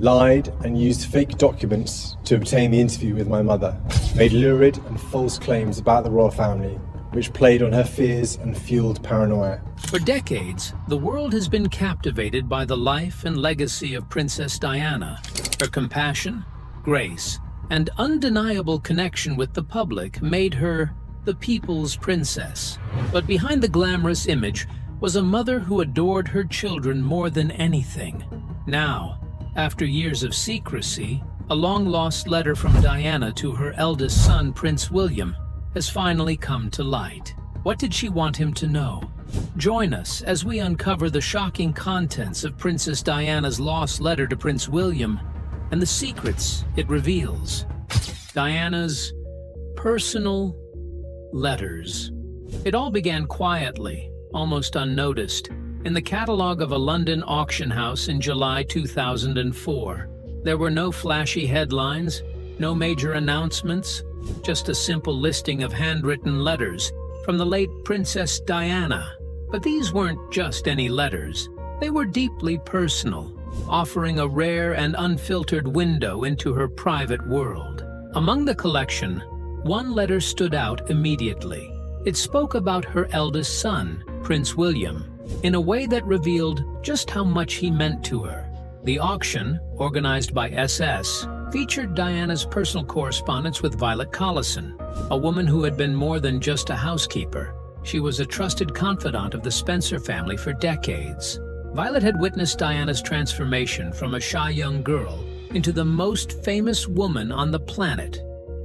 lied and used fake documents to obtain the interview with my mother, made lurid and false claims about the royal family, which played on her fears and fueled paranoia. For decades, the world has been captivated by the life and legacy of Princess Diana. Her compassion, grace, and undeniable connection with the public made her the people's princess. But behind the glamorous image was a mother who adored her children more than anything. Now, after years of secrecy, a long-lost letter from Diana to her eldest son, Prince William, has finally come to light. What did she want him to know? Join us as we uncover the shocking contents of Princess Diana's lost letter to Prince William and the secrets it reveals. Diana's personal letters. It all began quietly, almost unnoticed, in the catalog of a London auction house in July 2004. There were no flashy headlines, no major announcements, just a simple listing of handwritten letters from the late Princess Diana. But these weren't just any letters. They were deeply personal, offering a rare and unfiltered window into her private world. Among the collection, one letter stood out immediately. It spoke about her eldest son, Prince William, in a way that revealed just how much he meant to her. The auction, organized by SS, featured Diana's personal correspondence with Violet Collison, a woman who had been more than just a housekeeper. She was a trusted confidant of the Spencer family for decades. Violet had witnessed Diana's transformation from a shy young girl into the most famous woman on the planet,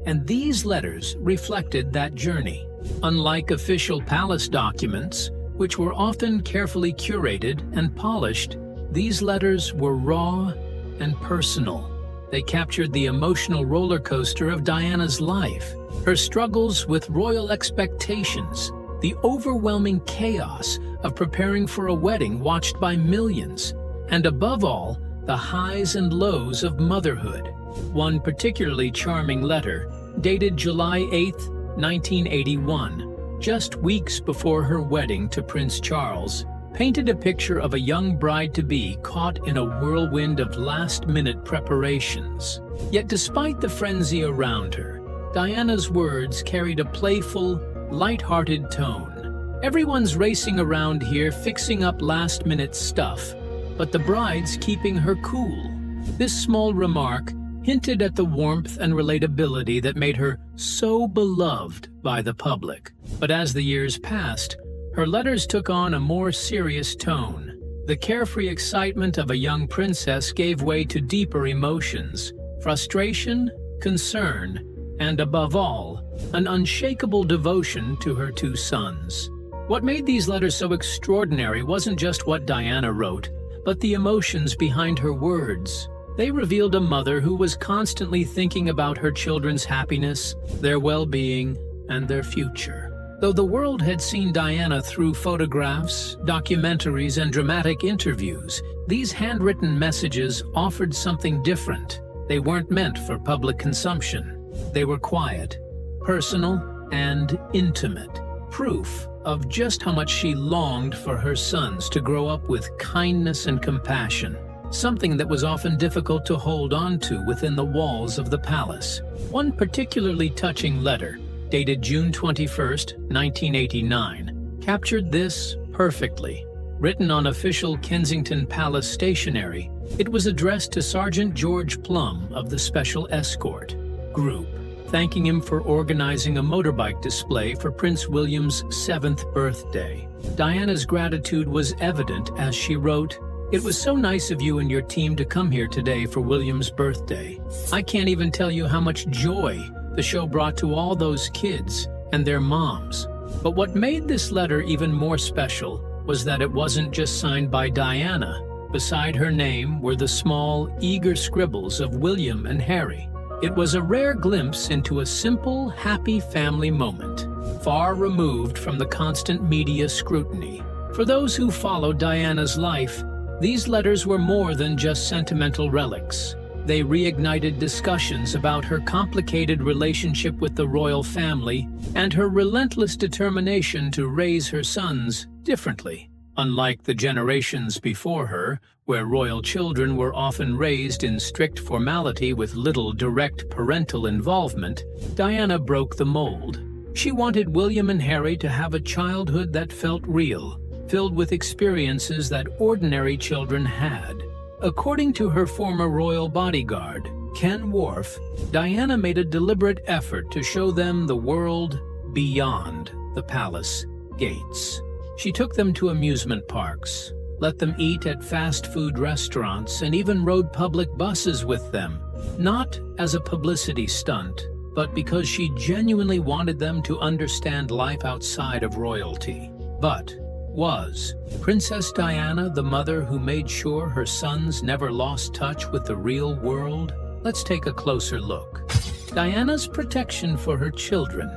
and these letters reflected that journey. Unlike official palace documents, which were often carefully curated and polished, these letters were raw and personal. They captured the emotional roller coaster of Diana's life, her struggles with royal expectations, the overwhelming chaos of preparing for a wedding watched by millions, and above all, the highs and lows of motherhood. One particularly charming letter, dated July 8, 1981, just weeks before her wedding to Prince Charles, painted a picture of a young bride-to-be caught in a whirlwind of last-minute preparations. Yet despite the frenzy around her, Diana's words carried a playful, light-hearted tone. Everyone's racing around here fixing up last-minute stuff, but the bride's keeping her cool. This small remark hinted at the warmth and relatability that made her so beloved by the public. But as the years passed, her letters took on a more serious tone. The carefree excitement of a young princess gave way to deeper emotions, frustration, concern, and above all, an unshakable devotion to her two sons. What made these letters so extraordinary wasn't just what Diana wrote, but the emotions behind her words. They revealed a mother who was constantly thinking about her children's happiness, their well-being, and their future. Though the world had seen Diana through photographs, documentaries, and dramatic interviews, these handwritten messages offered something different. They weren't meant for public consumption. They were quiet, personal, and intimate, proof of just how much she longed for her sons to grow up with kindness and compassion, something that was often difficult to hold on to within the walls of the palace. One particularly touching letter, dated June 21, 1989, captured this perfectly. Written on official Kensington Palace stationery, it was addressed to Sergeant George Plum of the Special Escort Group, thanking him for organizing a motorbike display for Prince William's 7th birthday. Diana's gratitude was evident as she wrote, "It was so nice of you and your team to come here today for William's birthday. I can't even tell you how much joy the show brought to all those kids and their moms." But what made this letter even more special was that it wasn't just signed by Diana. Beside her name were the small, eager scribbles of William and Harry. It was a rare glimpse into a simple, happy family moment, far removed from the constant media scrutiny. For those who followed Diana's life, these letters were more than just sentimental relics. They reignited discussions about her complicated relationship with the royal family and her relentless determination to raise her sons differently. Unlike the generations before her, where royal children were often raised in strict formality with little direct parental involvement, Diana broke the mold. She wanted William and Harry to have a childhood that felt real, filled with experiences that ordinary children had. According to her former royal bodyguard, Ken Worf, Diana made a deliberate effort to show them the world beyond the palace gates. She took them to amusement parks, let them eat at fast food restaurants, and even rode public buses with them, not as a publicity stunt, but because she genuinely wanted them to understand life outside of royalty. But was Princess Diana the mother who made sure her sons never lost touch with the real world? Let's take a closer look. Diana's protection for her children.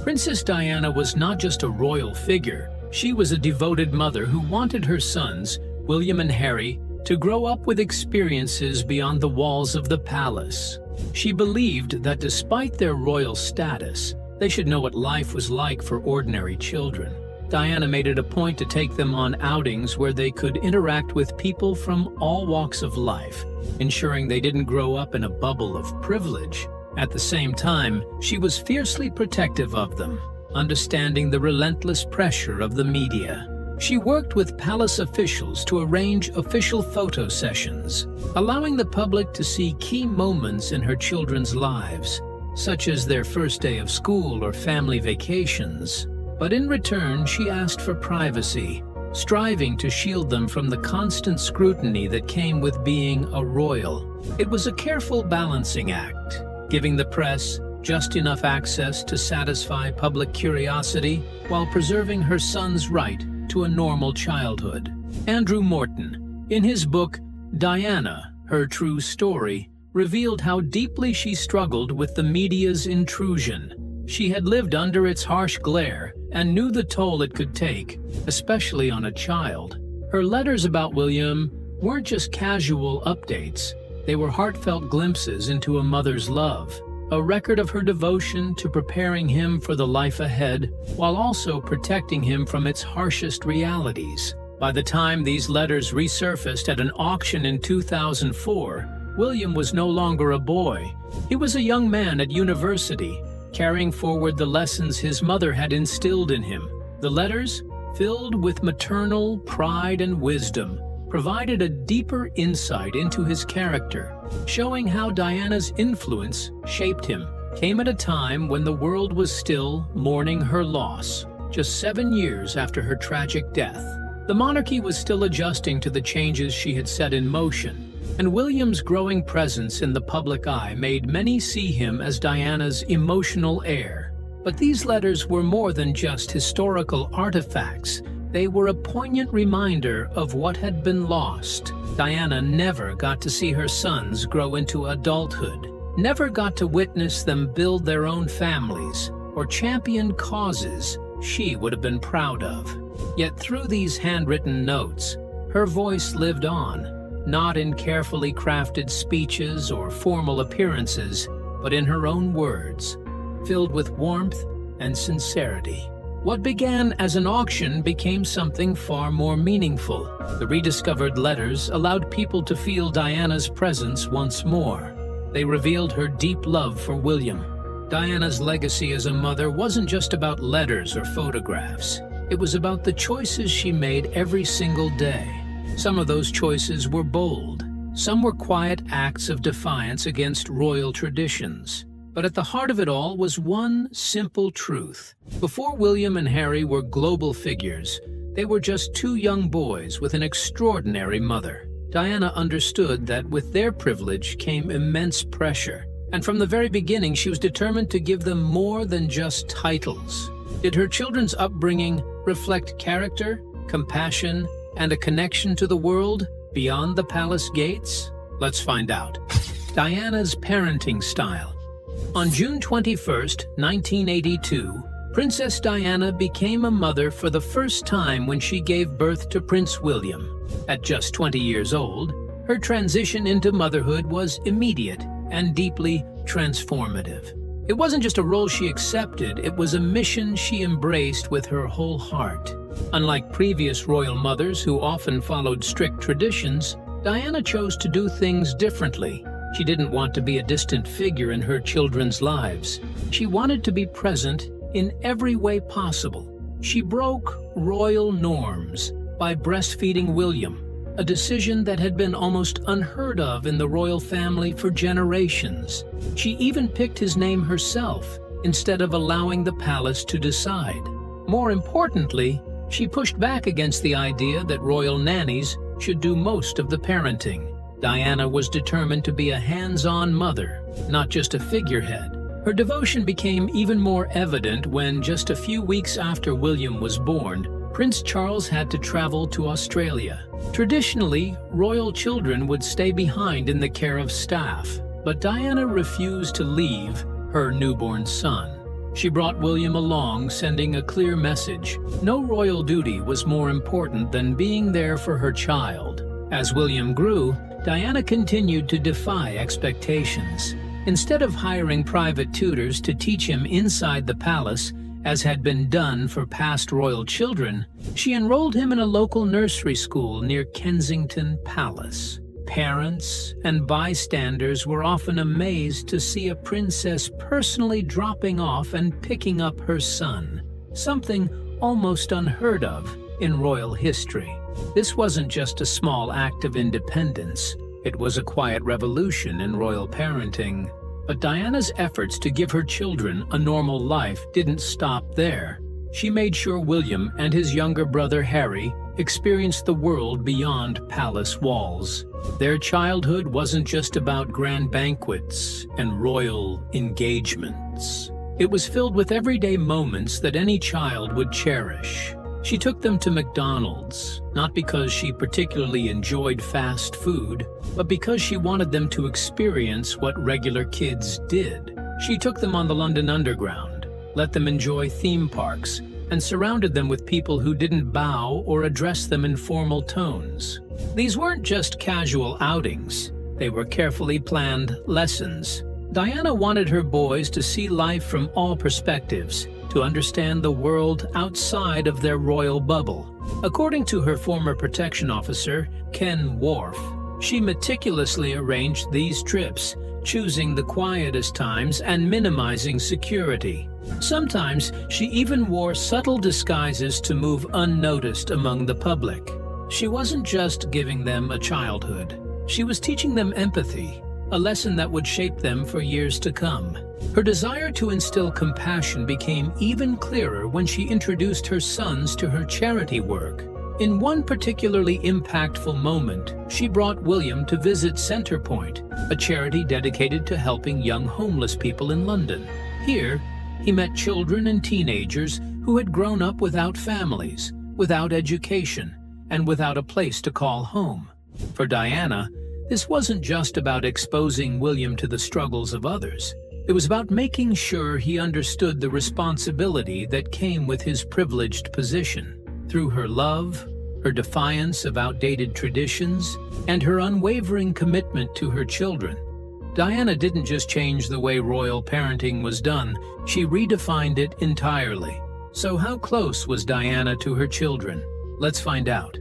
Princess Diana was not just a royal figure. She was a devoted mother who wanted her sons, William and Harry, to grow up with experiences beyond the walls of the palace. She believed that despite their royal status, they should know what life was like for ordinary children. Diana made it a point to take them on outings where they could interact with people from all walks of life, ensuring they didn't grow up in a bubble of privilege. At the same time, she was fiercely protective of them, understanding the relentless pressure of the media. She worked with palace officials to arrange official photo sessions, allowing the public to see key moments in her children's lives, such as their first day of school or family vacations. But in return, she asked for privacy, striving to shield them from the constant scrutiny that came with being a royal. It was a careful balancing act, giving the press just enough access to satisfy public curiosity while preserving her son's right to a normal childhood. Andrew Morton, in his book Diana, Her True Story, revealed how deeply she struggled with the media's intrusion. She had lived under its harsh glare and knew the toll it could take, especially on a child. Her letters about William weren't just casual updates. They were heartfelt glimpses into a mother's love, a record of her devotion to preparing him for the life ahead while also protecting him from its harshest realities. By the time these letters resurfaced at an auction in 2004, William was no longer a boy. He was a young man at university, carrying forward the lessons his mother had instilled in him. The letters, filled with maternal pride and wisdom, provided a deeper insight into his character, showing how Diana's influence shaped him. Came at a time when the world was still mourning her loss, just 7 years after her tragic death. The monarchy was still adjusting to the changes she had set in motion, and William's growing presence in the public eye made many see him as Diana's emotional heir. But these letters were more than just historical artifacts. They were a poignant reminder of what had been lost. Diana never got to see her sons grow into adulthood, never got to witness them build their own families, or champion causes she would have been proud of. Yet through these handwritten notes, her voice lived on, not in carefully crafted speeches or formal appearances, but in her own words, filled with warmth and sincerity. What began as an auction became something far more meaningful. The rediscovered letters allowed people to feel Diana's presence once more. They revealed her deep love for William. Diana's legacy as a mother wasn't just about letters or photographs. It was about the choices she made every single day. Some of those choices were bold. Some were quiet acts of defiance against royal traditions. But at the heart of it all was one simple truth. Before William and Harry were global figures, they were just two young boys with an extraordinary mother. Diana understood that with their privilege came immense pressure, and from the very beginning she was determined to give them more than just titles. Did her children's upbringing reflect character, compassion, and a connection to the world beyond the palace gates? Let's find out. Diana's parenting style. On June 21, 1982, Princess Diana became a mother for the first time when she gave birth to Prince William. At just 20 years old, her transition into motherhood was immediate and deeply transformative. It wasn't just a role she accepted, it was a mission she embraced with her whole heart. Unlike previous royal mothers who often followed strict traditions, Diana chose to do things differently. She didn't want to be a distant figure in her children's lives. She wanted to be present in every way possible. She broke royal norms by breastfeeding William, a decision that had been almost unheard of in the royal family for generations. She even picked his name herself, instead of allowing the palace to decide. More importantly, she pushed back against the idea that royal nannies should do most of the parenting. Diana was determined to be a hands-on mother, not just a figurehead. Her devotion became even more evident when, just a few weeks after William was born, Prince Charles had to travel to Australia. Traditionally, royal children would stay behind in the care of staff, but Diana refused to leave her newborn son. She brought William along, sending a clear message. No royal duty was more important than being there for her child. As William grew, Diana continued to defy expectations. Instead of hiring private tutors to teach him inside the palace, as had been done for past royal children, she enrolled him in a local nursery school near Kensington Palace. Parents and bystanders were often amazed to see a princess personally dropping off and picking up her son, something almost unheard of in royal history. This wasn't just a small act of independence, it was a quiet revolution in royal parenting. But Diana's efforts to give her children a normal life didn't stop there. She made sure William and his younger brother Harry experienced the world beyond palace walls. Their childhood wasn't just about grand banquets and royal engagements. It was filled with everyday moments that any child would cherish. She took them to McDonald's, not because she particularly enjoyed fast food, but because she wanted them to experience what regular kids did. She took them on the London Underground, let them enjoy theme parks, and surrounded them with people who didn't bow or address them in formal tones. These weren't just casual outings, they were carefully planned lessons. Diana wanted her boys to see life from all perspectives, to understand the world outside of their royal bubble. According to her former protection officer, Ken Worf, she meticulously arranged these trips, choosing the quietest times and minimizing security. Sometimes she even wore subtle disguises to move unnoticed among the public. She wasn't just giving them a childhood, she was teaching them empathy, a lesson that would shape them for years to come. Her desire to instill compassion became even clearer when she introduced her sons to her charity work. In one particularly impactful moment, she brought William to visit Centrepoint, a charity dedicated to helping young homeless people in London. Here, he met children and teenagers who had grown up without families, without education, and without a place to call home. For Diana, this wasn't just about exposing William to the struggles of others. It was about making sure he understood the responsibility that came with his privileged position. Through her love, her defiance of outdated traditions, and her unwavering commitment to her children, Diana didn't just change the way royal parenting was done, she redefined it entirely. So how close was Diana to her children? Let's find out.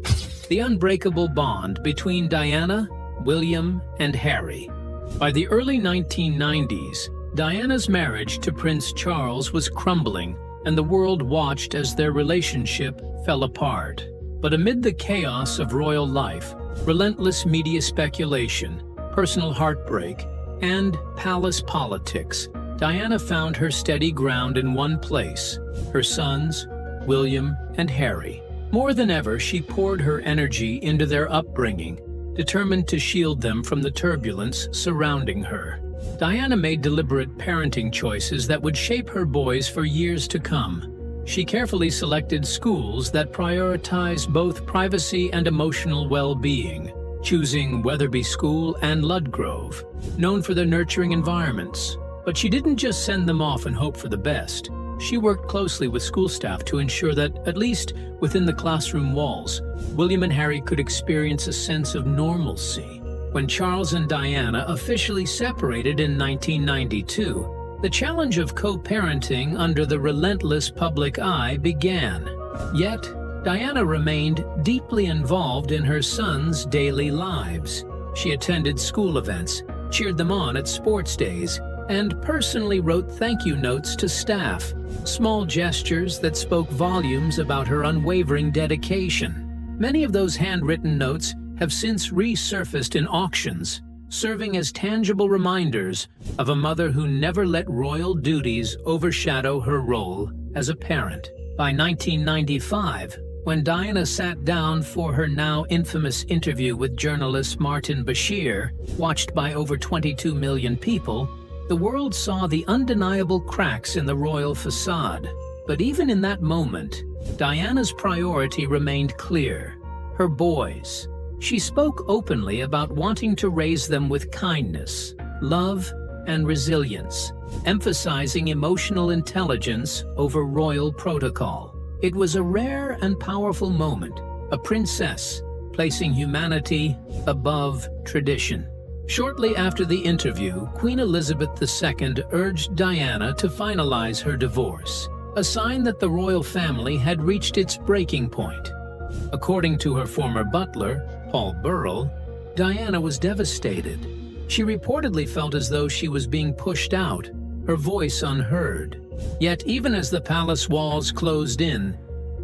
The unbreakable bond between Diana, William, and Harry. By the early 1990s, Diana's marriage to Prince Charles was crumbling, and the world watched as their relationship fell apart. But amid the chaos of royal life, relentless media speculation, personal heartbreak, and palace politics, Diana found her steady ground in one place: her sons, William and Harry. More than ever, she poured her energy into their upbringing, determined to shield them from the turbulence surrounding her. Diana made deliberate parenting choices that would shape her boys for years to come. She carefully selected schools that prioritized both privacy and emotional well-being, choosing Wetherby School and Ludgrove, known for their nurturing environments. But she didn't just send them off and hope for the best. She worked closely with school staff to ensure that, at least within the classroom walls, William and Harry could experience a sense of normalcy. When Charles and Diana officially separated in 1992, the challenge of co-parenting under the relentless public eye began. Yet, Diana remained deeply involved in her sons' daily lives. She attended school events, cheered them on at sports days, and personally wrote thank you notes to staff, small gestures that spoke volumes about her unwavering dedication. Many of those handwritten notes have since resurfaced in auctions, serving as tangible reminders of a mother who never let royal duties overshadow her role as a parent. By 1995, when Diana sat down for her now infamous interview with journalist Martin Bashir, watched by over 22 million people, the world saw the undeniable cracks in the royal facade. But even in that moment, Diana's priority remained clear: her boys. She spoke openly about wanting to raise them with kindness, love, and resilience, emphasizing emotional intelligence over royal protocol. It was a rare and powerful moment, a princess placing humanity above tradition. Shortly after the interview, Queen Elizabeth II urged Diana to finalize her divorce, a sign that the royal family had reached its breaking point. According to her former butler, Paul Burrell, Diana was devastated. She reportedly felt as though she was being pushed out, her voice unheard. Yet even as the palace walls closed in,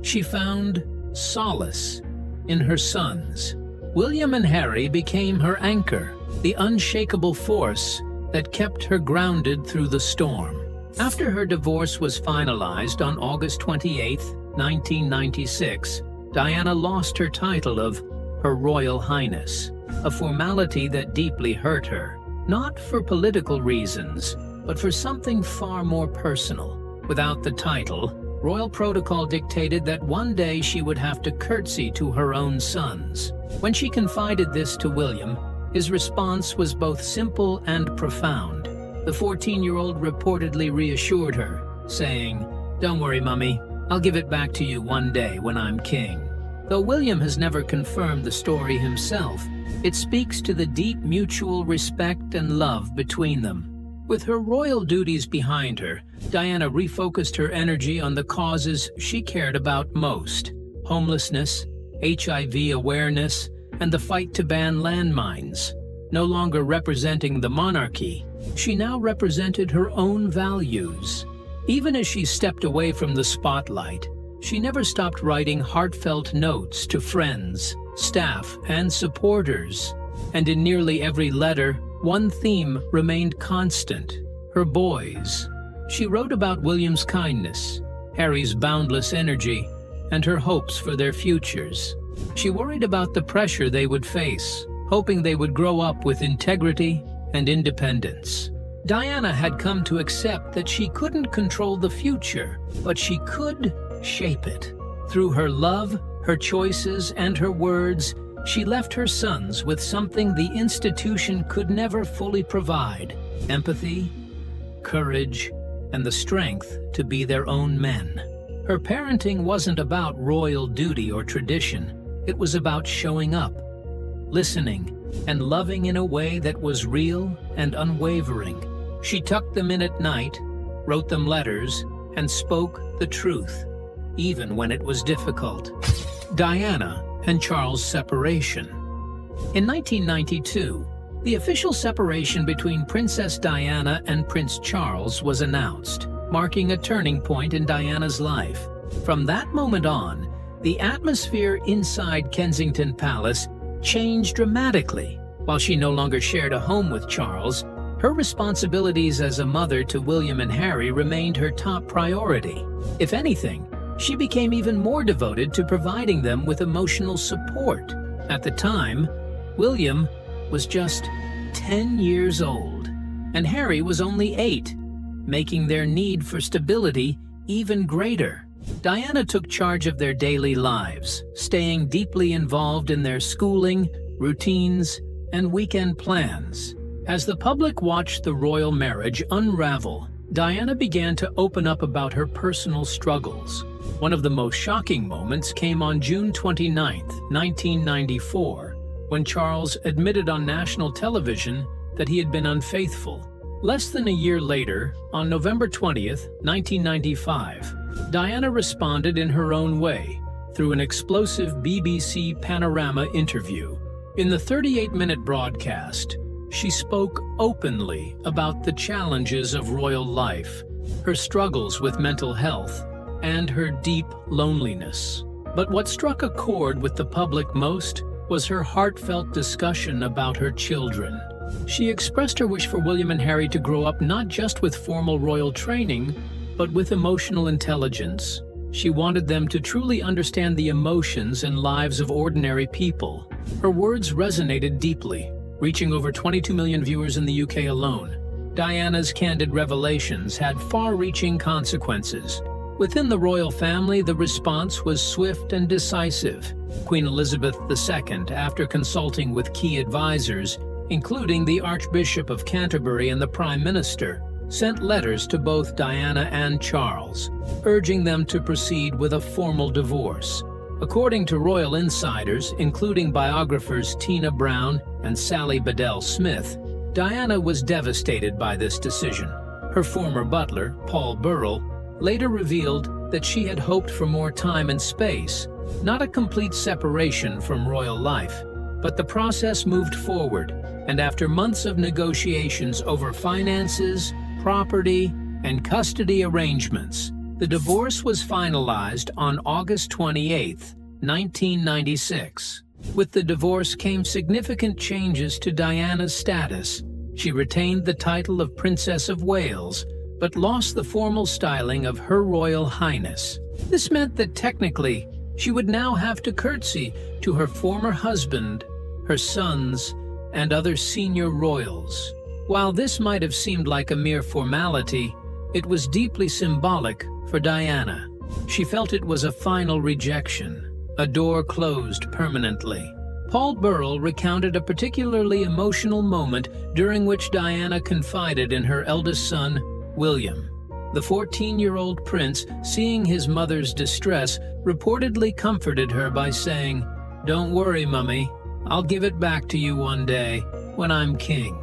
she found solace in her sons. William and Harry became her anchor, the unshakable force that kept her grounded through the storm. After her divorce was finalized on August 28, 1996, Diana lost her title of Her Royal Highness, a formality that deeply hurt her, not for political reasons, but for something far more personal. Without the title, royal protocol dictated that one day she would have to curtsy to her own sons. When she confided this to William, his response was both simple and profound. The 14-year-old reportedly reassured her, saying, "Don't worry, Mummy, I'll give it back to you one day when I'm king." Though William has never confirmed the story himself, it speaks to the deep mutual respect and love between them. With her royal duties behind her, Diana refocused her energy on the causes she cared about most: homelessness, HIV awareness, and the fight to ban landmines. No longer representing the monarchy, she now represented her own values. Even as she stepped away from the spotlight, she never stopped writing heartfelt notes to friends, staff, and supporters. And in nearly every letter, one theme remained constant: her boys. She wrote about William's kindness, Harry's boundless energy, and her hopes for their futures. She worried about the pressure they would face, hoping they would grow up with integrity and independence. Diana had come to accept that she couldn't control the future, but she could shape it. Through her love, her choices, and her words, she left her sons with something the institution could never fully provide: empathy, courage, and the strength to be their own men. Her parenting wasn't about royal duty or tradition. It was about showing up, listening, and loving in a way that was real and unwavering. She tucked them in at night, wrote them letters, and spoke the truth, even when it was difficult. Diana and Charles' separation. In 1992, the official separation between Princess Diana and Prince Charles was announced, marking a turning point in Diana's life. From that moment on, the atmosphere inside Kensington Palace changed dramatically. While she no longer shared a home with Charles, her responsibilities as a mother to William and Harry remained her top priority. If anything, she became even more devoted to providing them with emotional support. At the time, William was just 10 years old, and Harry was only 8, making their need for stability even greater. Diana took charge of their daily lives, staying deeply involved in their schooling, routines, and weekend plans. As the public watched the royal marriage unravel, Diana began to open up about her personal struggles. One of the most shocking moments came on June 29, 1994, when Charles admitted on national television that he had been unfaithful. Less than a year later, on November 20, 1995, Diana responded in her own way, through an explosive BBC Panorama interview. In the 38-minute broadcast, she spoke openly about the challenges of royal life, her struggles with mental health, and her deep loneliness. But what struck a chord with the public most was her heartfelt discussion about her children. She expressed her wish for William and Harry to grow up not just with formal royal training, but with emotional intelligence. She wanted them to truly understand the emotions and lives of ordinary people. Her words resonated deeply, reaching over 22 million viewers in the UK alone. Diana's candid revelations had far-reaching consequences. Within the royal family, the response was swift and decisive. Queen Elizabeth II, after consulting with key advisors, including the Archbishop of Canterbury and the Prime Minister, sent letters to both Diana and Charles, urging them to proceed with a formal divorce. According to royal insiders, including biographers Tina Brown and Sally Bedell Smith, Diana was devastated by this decision. Her former butler, Paul Burrell, later revealed that she had hoped for more time and space, not a complete separation from royal life. But the process moved forward, and after months of negotiations over finances, property, and custody arrangements, the divorce was finalized on August 28, 1996. With the divorce came significant changes to Diana's status. She retained the title of Princess of Wales, but lost the formal styling of Her Royal Highness. This meant that technically, she would now have to curtsy to her former husband, her sons, and other senior royals. While this might have seemed like a mere formality, it was deeply symbolic for Diana. She felt it was a final rejection, a door closed permanently. Paul Burrell recounted a particularly emotional moment during which Diana confided in her eldest son, William. The 14-year-old prince, seeing his mother's distress, reportedly comforted her by saying, "Don't worry, Mummy, I'll give it back to you one day, when I'm king."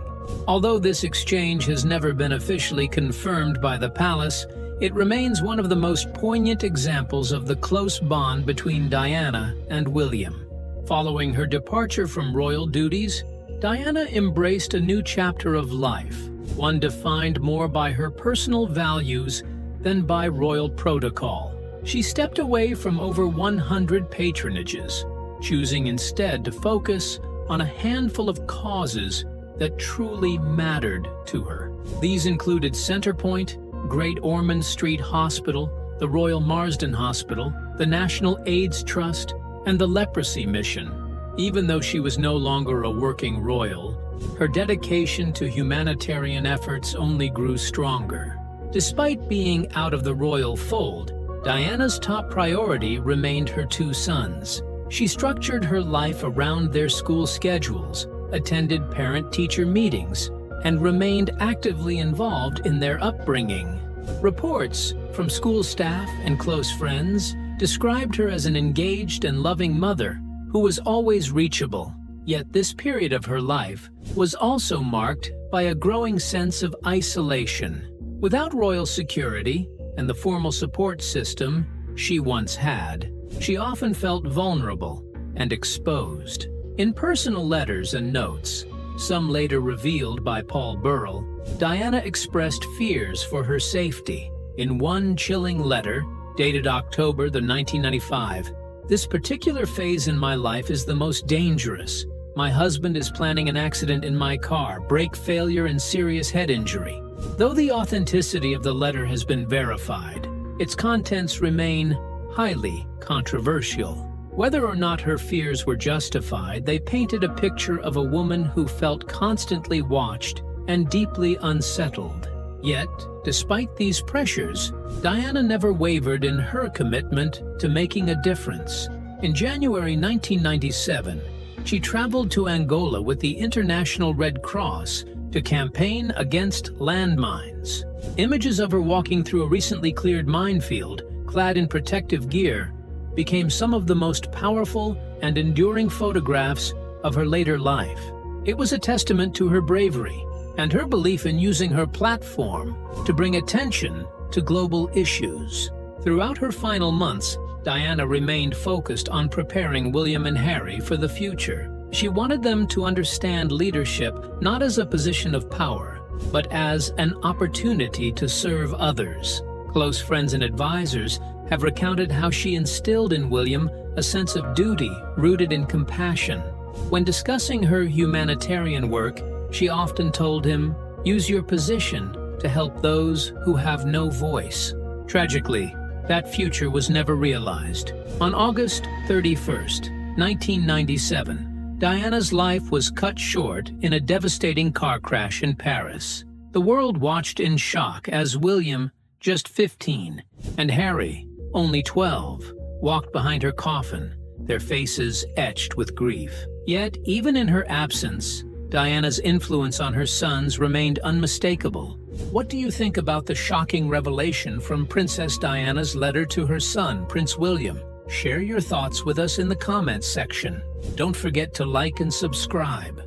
Although this exchange has never been officially confirmed by the palace, it remains one of the most poignant examples of the close bond between Diana and William. Following her departure from royal duties, Diana embraced a new chapter of life, one defined more by her personal values than by royal protocol. She stepped away from over 100 patronages, choosing instead to focus on a handful of causes that truly mattered to her. These included Centrepoint, Great Ormond Street Hospital, the Royal Marsden Hospital, the National AIDS Trust, and the Leprosy Mission. Even though she was no longer a working royal, her dedication to humanitarian efforts only grew stronger. Despite being out of the royal fold, Diana's top priority remained her two sons. She structured her life around their school schedules, attended parent-teacher meetings, and remained actively involved in their upbringing. Reports from school staff and close friends described her as an engaged and loving mother who was always reachable. Yet this period of her life was also marked by a growing sense of isolation. Without royal security and the formal support system she once had, she often felt vulnerable and exposed. In personal letters and notes, some later revealed by Paul Burrell, Diana expressed fears for her safety. In one chilling letter, dated October 1995, "This particular phase in my life is the most dangerous. My husband is planning an accident in my car, brake failure and serious head injury." Though the authenticity of the letter has been verified, its contents remain highly controversial. Whether or not her fears were justified, they painted a picture of a woman who felt constantly watched and deeply unsettled. Yet, despite these pressures, Diana never wavered in her commitment to making a difference. In January 1997, she traveled to Angola with the International Red Cross to campaign against landmines. Images of her walking through a recently cleared minefield, clad in protective gear, became some of the most powerful and enduring photographs of her later life. It was a testament to her bravery and her belief in using her platform to bring attention to global issues. Throughout her final months, Diana remained focused on preparing William and Harry for the future. She wanted them to understand leadership not as a position of power, but as an opportunity to serve others. Close friends and advisors have recounted how she instilled in William a sense of duty rooted in compassion. When discussing her humanitarian work, she often told him, "Use your position to help those who have no voice." Tragically, that future was never realized. On August 31st, 1997, Diana's life was cut short in a devastating car crash in Paris. The world watched in shock as William, just 15, and Harry, only 12, walked behind her coffin, their faces etched with grief. Yet, even in her absence, Diana's influence on her sons remained unmistakable. What do you think about the shocking revelation from Princess Diana's letter to her son, Prince William? Share your thoughts with us in the comments section. Don't forget to like and subscribe.